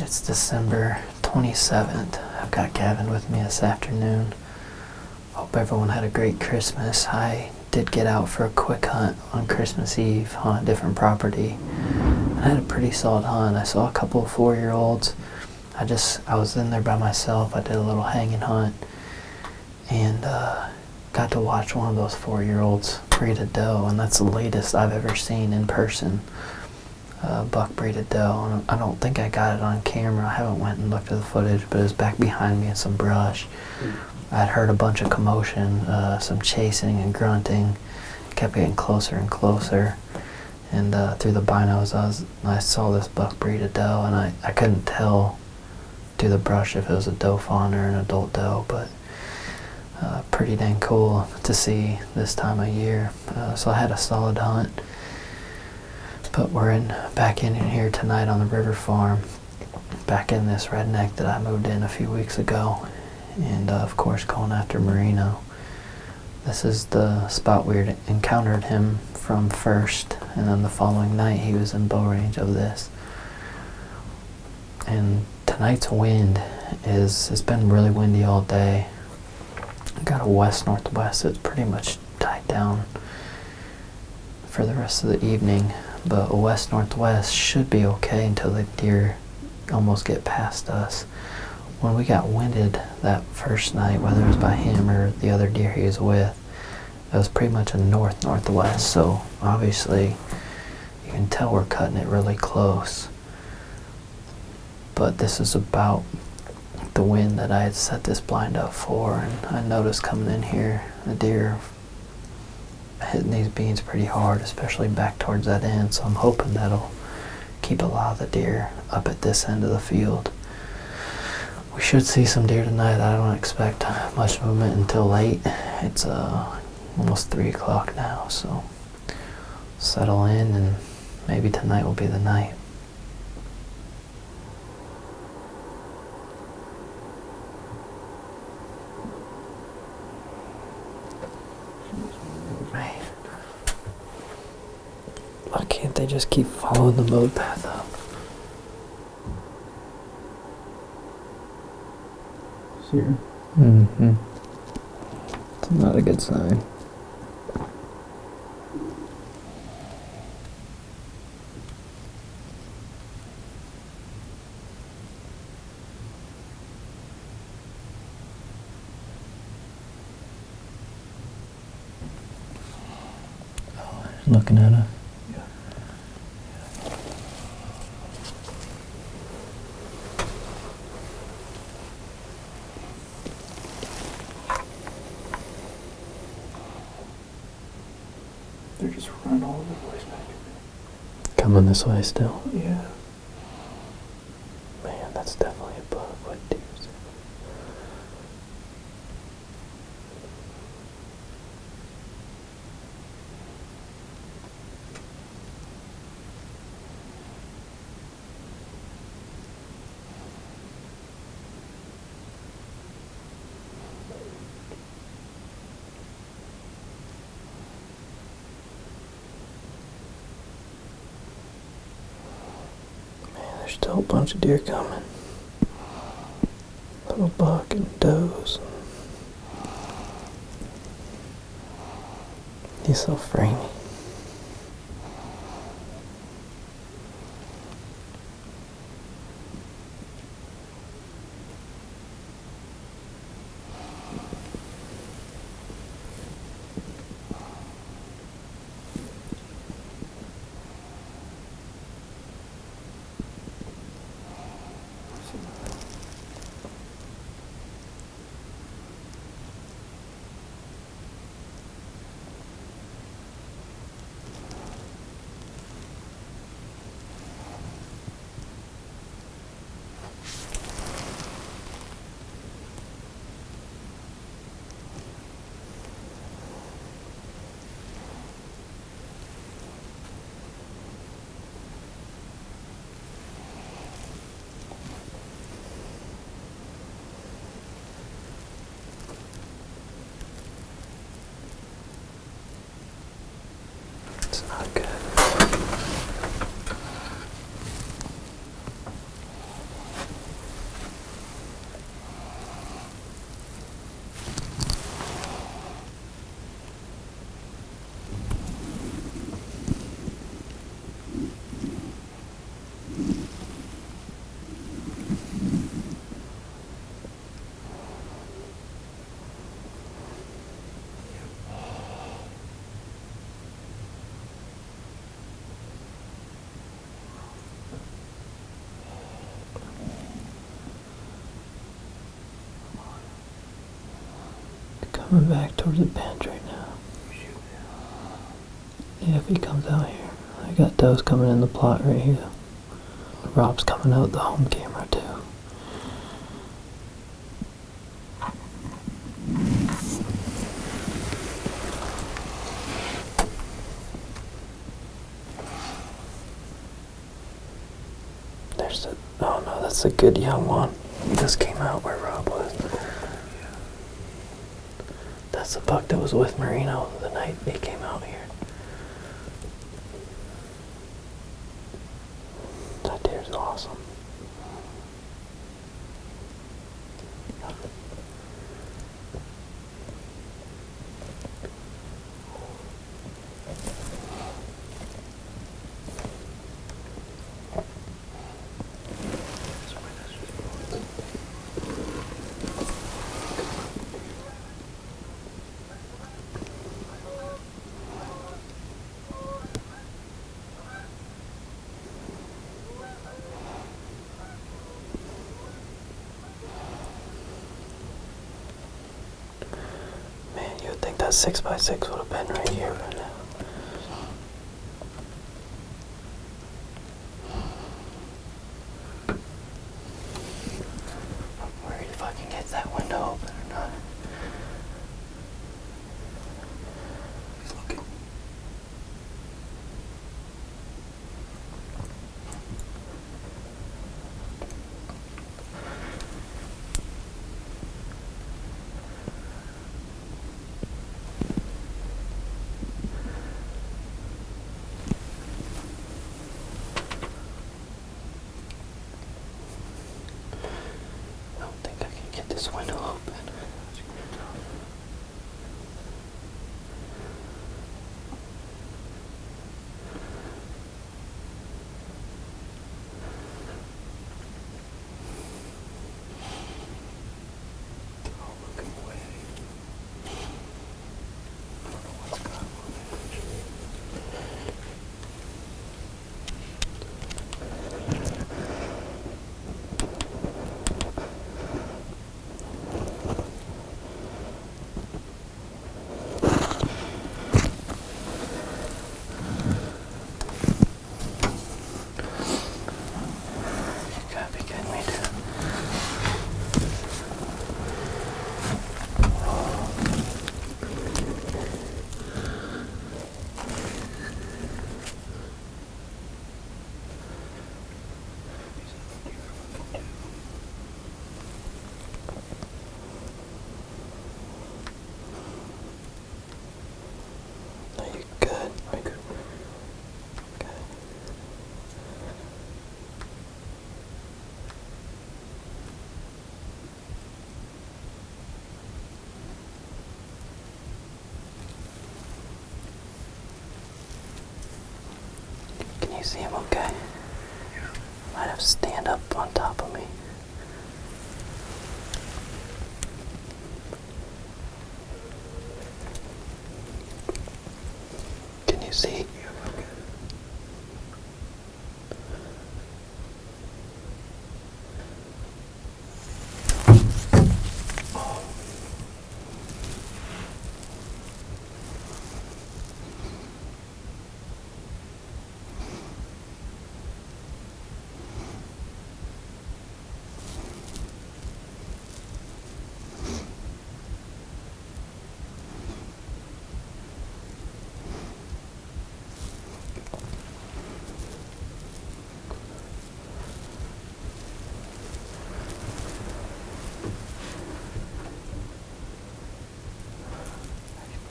It's December 27th. I've got Gavin with me this afternoon. Hope everyone had a great Christmas. I did get out for a quick hunt on Christmas Eve on a different property. I had a pretty solid hunt. I saw a couple of 4-year-olds. I was in there by myself. I did a little hanging hunt and got to watch one of those 4-year-olds breed a doe, and that's the latest I've ever seen in person. Buck breed a doe, and I don't think I got it on camera. I haven't went and looked at the footage, but it was back behind me in some brush. I'd heard a bunch of commotion, some chasing and grunting. Kept getting closer and closer, and through the binos I saw this buck breed a doe, and I couldn't tell through the brush if it was a doe fawn or an adult doe, but pretty dang cool to see this time of year. So I had a solid hunt. But we're back in here tonight on the river farm, back in this Redneck that I moved in a few weeks ago, and of course going after Marino. This is the spot we encountered him from first, and then the following night he was in bow range of this. And tonight's wind it's been really windy all day. Got a west-northwest that's pretty much died down for the rest of the evening. But a west-northwest should be okay until the deer almost get past us. When we got winded that first night, whether it was by him or the other deer he was with, it was pretty much a north-northwest, so obviously you can tell we're cutting it really close. But this is about the wind that I had set this blind up for, and I noticed coming in here, the deer hitting these beans pretty hard, especially back towards that end, so I'm hoping that'll keep a lot of the deer up at this end of the field. We should see some deer tonight. I don't expect much movement until late. It's almost 3 o'clock now, so settle in and maybe tonight will be the night. Why can't they just keep following the mode path up? Here. Mm-hmm. It's not a good sign. Oh, looking at her. They're just running all over the place back in Coming this way still. there. Yeah. Man, that's definitely a buck. What deer is it? There's still a bunch of deer coming. Little buck and does. He's so framey. coming back towards the bench right now. Yeah, if he comes out here. I got does coming in the plot right here. Rob's coming out the home camera too. There's a, oh no, that's a good young one. He just came out where Rob was. That's the buck that was with Marino the night he came out here. That deer's awesome. Man, you would think that 6x6 would have been right here right now. I'm worried if I can get that window open or not. He's looking. I don't think I can get this window open. You gotta be kidding me, dude. Are you good? Are you good? Okay. Can you see him okay? Yeah. Might have to stand up on top of me. Can you see? Yeah, okay.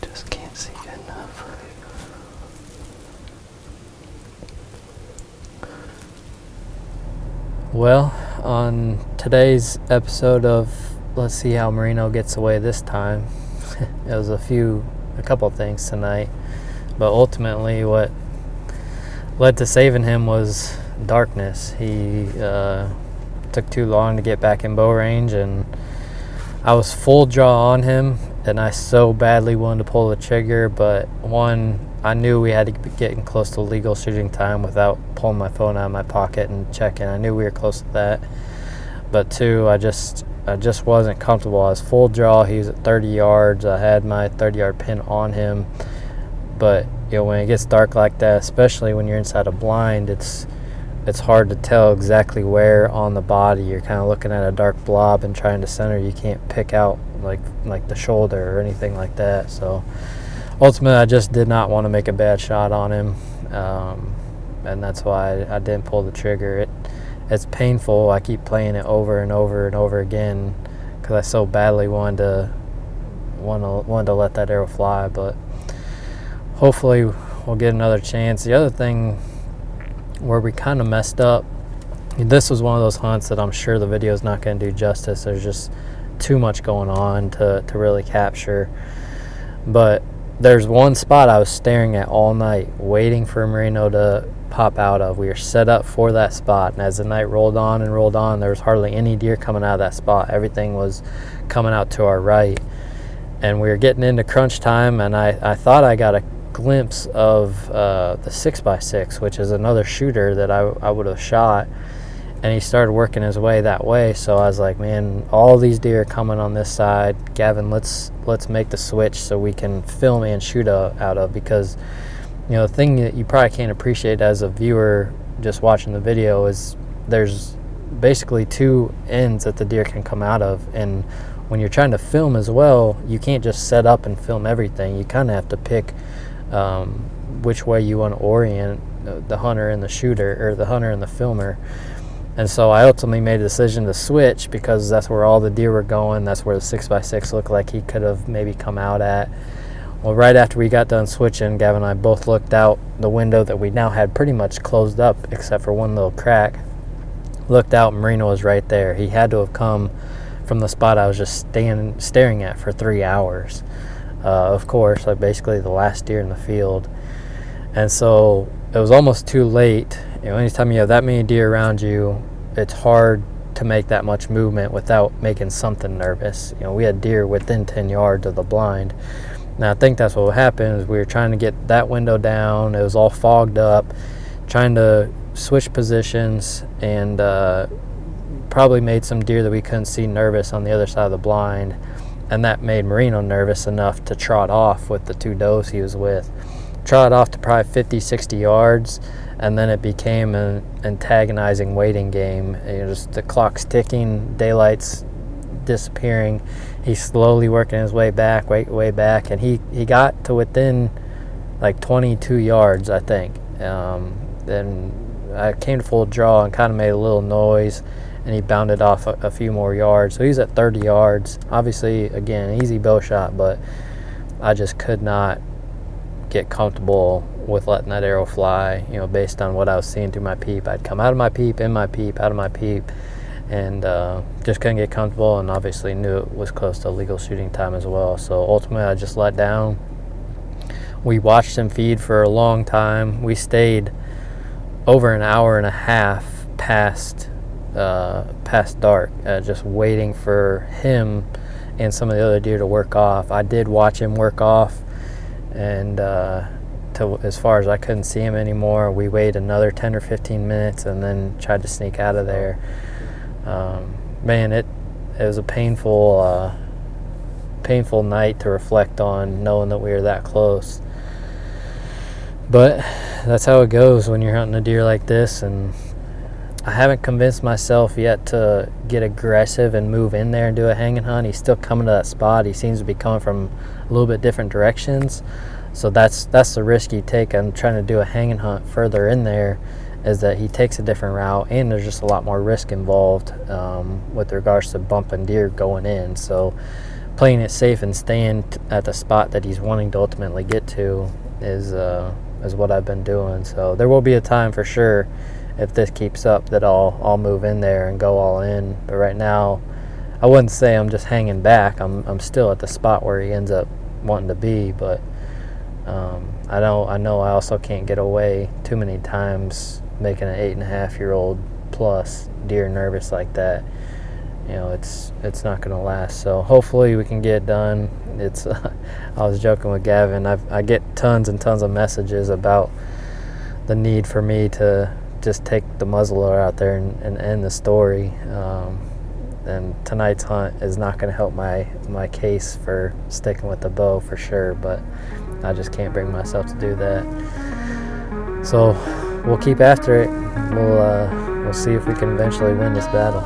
Just can't see good enough. Well, on today's episode of Let's See How Marino Gets Away This Time, it was a couple things tonight, but ultimately what led to saving him was darkness. He took too long to get back in bow range, and I was full draw on him, and I so badly wanted to pull the trigger, but one, I knew we had to be getting close to legal shooting time without pulling my phone out of my pocket and checking. I knew we were close to that. But two, I just I just wasn't comfortable. I was full draw. He was at 30 yards. I had my 30-yard pin on him. But when it gets dark like that, especially when you're inside a blind, it's hard to tell exactly where on the body. You're kind of looking at a dark blob and trying to center. You can't pick out like the shoulder or anything like that. So ultimately, I just did not want to make a bad shot on him, and that's why I didn't pull the trigger. It's painful. I keep playing it over and over and over again because I so badly wanted to let that arrow fly. But hopefully, we'll get another chance. The other thing where we kind of messed up, this was one of those hunts that I'm sure the video is not going to do justice. There's just too much going on to really capture. But there's one spot I was staring at all night, waiting for Marino to pop out of. We were set up for that spot, and as the night rolled on and rolled on, there was hardly any deer coming out of that spot. Everything was coming out to our right, and we were getting into crunch time, and I thought I got a glimpse of the 6x6, which is another shooter that I would have shot, and he started working his way that way. So I was like, man, all these deer are coming on this side. Gavin, let's make the switch so we can film and shoot out of, because the thing that you probably can't appreciate as a viewer just watching the video is there's basically two ends that the deer can come out of, and when you're trying to film as well, you can't just set up and film everything. You kind of have to pick which way you want to orient the hunter and the shooter, or the hunter and the filmer. And so I ultimately made a decision to switch because that's where all the deer were going. That's where the 6x6 looked like he could have maybe come out at. Well, right after we got done switching, Gavin and I both looked out the window that we now had pretty much closed up except for one little crack. Looked out, Marino was right there. He had to have come from the spot I was just staring at for 3 hours. Of course, like basically the last deer in the field. And so it was almost too late. Anytime you have that many deer around you, it's hard to make that much movement without making something nervous. We had deer within 10 yards of the blind. Now, I think that's what happened is we were trying to get that window down. It was all fogged up, trying to switch positions, and probably made some deer that we couldn't see nervous on the other side of the blind. And that made Marino nervous enough to trot off with the two does he was with. Trot off to probably 50, 60 yards, and then it became an antagonizing waiting game. Just the clock's ticking, daylight's disappearing. He's slowly working his way back, way back, and he got to within like 22 yards, I think. Then I came to full draw and kind of made a little noise, and he bounded off a few more yards. So he's at 30 yards. Obviously, again, easy bow shot, but I just could not get comfortable with letting that arrow fly, based on what I was seeing through my peep. I'd come out of my peep, in my peep, out of my peep, and just couldn't get comfortable, and obviously knew it was close to legal shooting time as well. So ultimately, I just let down. We watched him feed for a long time. We stayed over an hour and a half past dark, just waiting for him and some of the other deer to work off. I did watch him work off, and as far as I couldn't see him anymore, we waited another 10 or 15 minutes and then tried to sneak out of there. Man, it was a painful night to reflect on, knowing that we were that close. But that's how it goes when you're hunting a deer like this, and I haven't convinced myself yet to get aggressive and move in there and do a hanging hunt. He's still coming to that spot. He seems to be coming from a little bit different directions. So that's the risk you take. I'm trying to do a hanging hunt further in there, is that he takes a different route, and there's just a lot more risk involved with regards to bumping deer going in. So playing it safe and staying at the spot that he's wanting to ultimately get to is what I've been doing. So there will be a time for sure, if this keeps up, that I'll move in there and go all in. But right now, I wouldn't say I'm just hanging back. I'm still at the spot where he ends up wanting to be. But I know I also can't get away too many times making an 8.5-year-old plus deer nervous like that. It's not going to last. So hopefully we can get it done. I was joking with Gavin. I get tons and tons of messages about the need for me to just take the muzzleloader out there and end the story. then tonight's hunt is not going to help my case for sticking with the bow for sure, but I just can't bring myself to do that. So we'll keep after it. We'll see if we can eventually win this battle.